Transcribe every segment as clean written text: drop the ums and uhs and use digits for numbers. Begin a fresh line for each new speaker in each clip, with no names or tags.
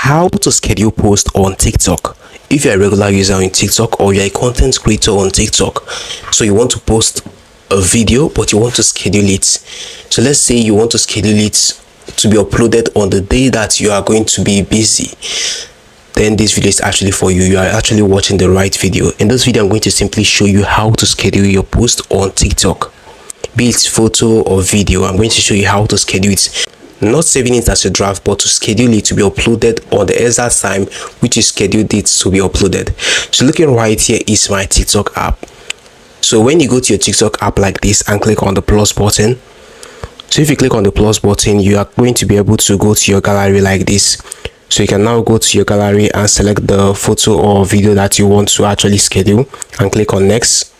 How to schedule posts on TikTok. If you're a regular user on TikTok or you're a content creator on TikTok, so you want to post a video but you want to schedule it. So let's say you want to schedule it to be uploaded on the day that you are going to be busy. Then this video is actually for you. You are actually watching the right video. In this video, I'm going to simply show you how to schedule your post on TikTok, be it photo or video. I'm going to show you how to schedule it, not saving it as a draft, but to schedule it to be uploaded on the exact time which you scheduled it to be uploaded. So looking right here is my TikTok app. So when you go to your TikTok app like this and click on the plus button, so if you click on the plus button, you are going to be able to go to your gallery like this. So you can now go to your gallery and select the photo or video that you want to actually schedule and click on next.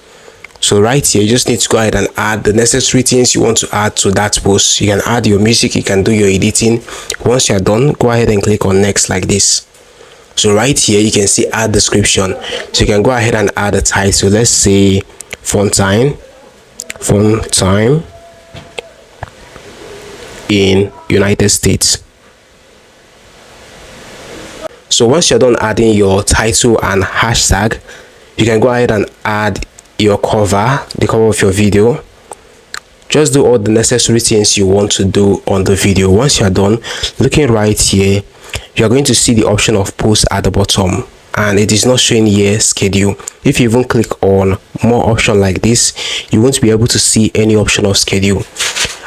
So right here, you just need to go ahead and add the necessary things you want to add to that post. You can add your music, you can do your editing. Once you're done, go ahead and click on next like this. So right here, you can see add description. So you can go ahead and add a title. Let's say fun time in United States. So once you're done adding your title and hashtag, you can go ahead and add your cover, the cover of your video. Just do all the necessary things you want to do on the video. Once you're done, looking right here, you're going to see the option of post at the bottom, and it is not showing here schedule. If you even click on more option like this, you won't be able to see any option of schedule.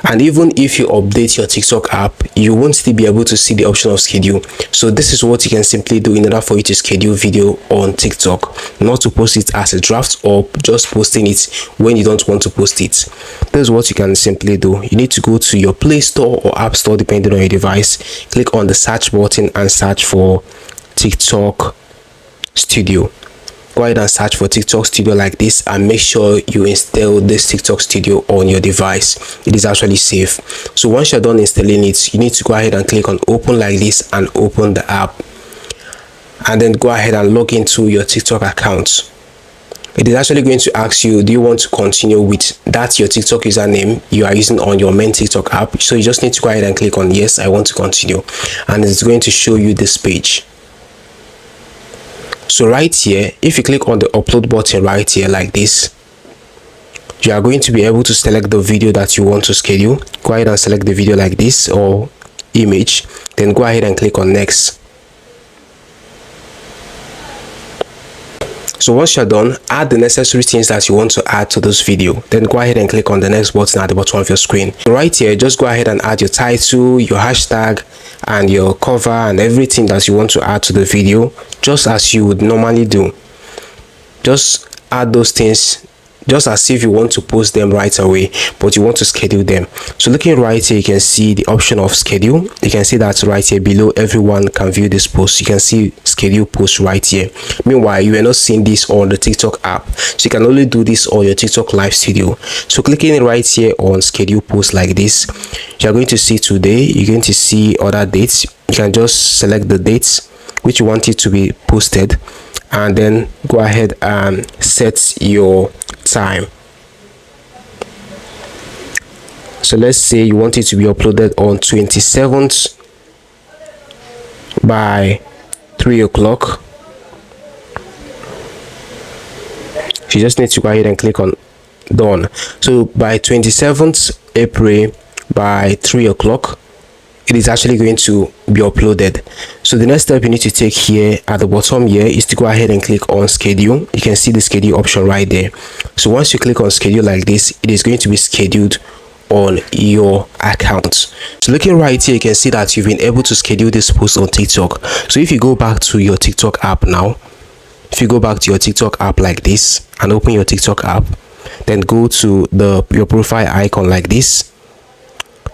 And even if you update your TikTok app, you won't still be able to see the option of schedule. So this is what you can simply do in order for you to schedule video on TikTok, not to post it as a draft or just posting it when you don't want to post it. This is what you can simply do. You need to go to your Play Store or App Store depending on your device, click on the search button and search for TikTok Studio. Go ahead and search for TikTok Studio like this and make sure you install this TikTok Studio on your device. It is actually safe. So once you're done installing it, you need to go ahead and click on open like this and open the app, and then go ahead and log into your TikTok account. It is actually going to ask you, do you want to continue with that your TikTok username you are using on your main TikTok app? So you just need to go ahead and click on yes, I want to continue, and it's going to show you this page. So right here, if you click on the upload button right here like this, you are going to be able to select the video that you want to schedule. Go ahead and select the video like this or image, then go ahead and click on next. So once you're done, add the necessary things that you want to add to this video. Then go ahead and click on the next button at the bottom of your screen. Right here, just go ahead and add your title, your hashtag, and your cover and everything that you want to add to the video, just as you would normally do. Just add those things just as if you want to post them right away, but you want to schedule them. So looking right here, you can see the option of schedule. You can see that right here below, everyone can view this post. You can see schedule post right here. Meanwhile, you are not seeing this on the TikTok app, so you can only do this on your TikTok live studio. So clicking right here on schedule post like this, you're going to see today, you're going to see other dates. You can just select the dates which you want it to be posted, and then go ahead and set your time. So let's say you want it to be uploaded on 27th by 3 o'clock. You just need to go ahead and click on done. So by 27th April by 3 o'clock, it is actually going to be uploaded. So the next step you need to take here at the bottom here is to go ahead and click on schedule. You can see the schedule option right there. So once you click on schedule like this, it is going to be scheduled on your account. So looking right here, you can see that you've been able to schedule this post on TikTok. So if you go back to your TikTok app now, if you go back to your TikTok app like this and open your TikTok app, then go to your profile icon like this,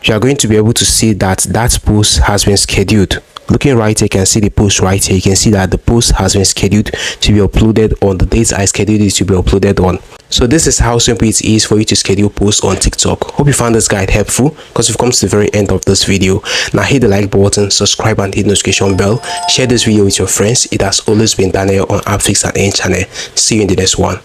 you are going to be able to see that that post has been scheduled. Looking right here, you can see the post right here. You can see that the post has been scheduled to be uploaded on the dates I scheduled it to be uploaded on. So this is how simple it is for you to schedule posts on TikTok. Hope you found this guide helpful, because we've come to the very end of this video. Now hit the like button, subscribe and hit the notification bell. Share this video with your friends. It has always been Daniel on AppFix and Earn channel. See you in the next one.